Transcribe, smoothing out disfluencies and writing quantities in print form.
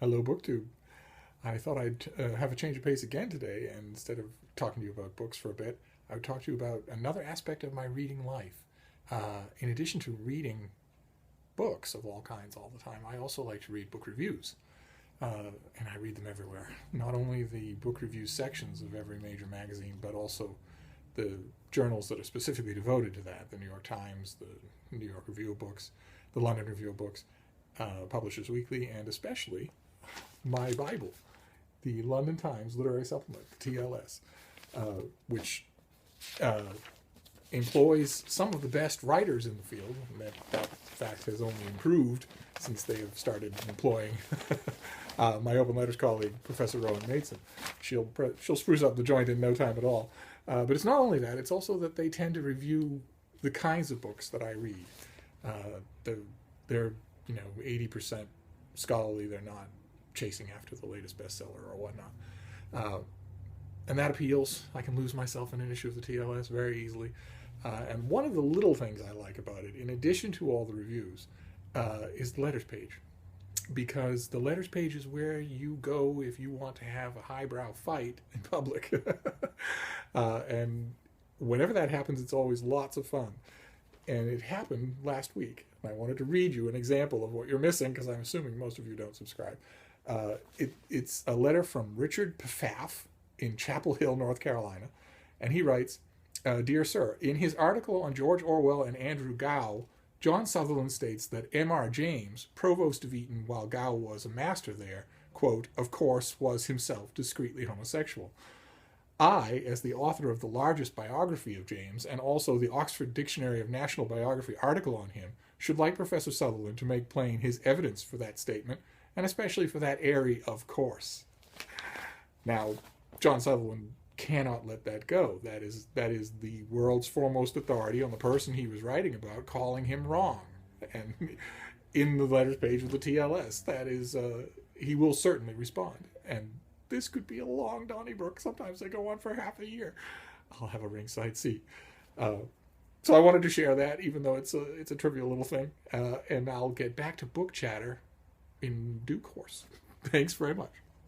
Hello, BookTube. I thought I'd have a change of pace again today, and instead of talking to you about books for a bit, I would talk to you about another aspect of my reading life. In addition to reading books of all kinds all the time, I also like to read book reviews, and I read them everywhere. Not only the book review sections of every major magazine, but also the journals that are specifically devoted to that: the New York Times, the New York Review of Books, the London Review of Books, Publishers Weekly, and especially my Bible, the London Times Literary Supplement, the TLS, which employs some of the best writers in the field. And that fact has only improved since they have started employing my Open Letters colleague, Professor Rowan Mason. She'll spruce up the joint in no time at all. But it's not only that, it's also that they tend to review the kinds of books that I read. They're 80% scholarly. They're not chasing after the latest bestseller or whatnot. And that appeals. I can lose myself in an issue of the TLS very easily. And one of the little things I like about it, in addition to all the reviews, is the letters page. Because the letters page is where you go if you want to have a highbrow fight in public. And whenever that happens, it's always lots of fun. And it happened last week. And I wanted to read you an example of what you're missing, because I'm assuming most of you don't subscribe. It's a letter from Richard Pfaff in Chapel Hill, North Carolina. And he writes, Dear Sir, in his article on George Orwell and Andrew Gow, John Sutherland states that M.R. James, provost of Eton while Gow was a master there, quote, of course, was himself discreetly homosexual. I, as the author of the largest biography of James, and also the Oxford Dictionary of National Biography article on him, should like Professor Sutherland to make plain his evidence for that statement, and especially for that airy of course. Now, John Sutherland cannot let that go. That is the world's foremost authority on the person he was writing about, calling him wrong. And in the letters page of the TLS, that is, he will certainly respond. And this could be a long Donnybrook. Sometimes they go on for half a year. I'll have a ringside seat. So I wanted to share that, even though it's a trivial little thing. And I'll get back to book chatter in due course. Thanks very much.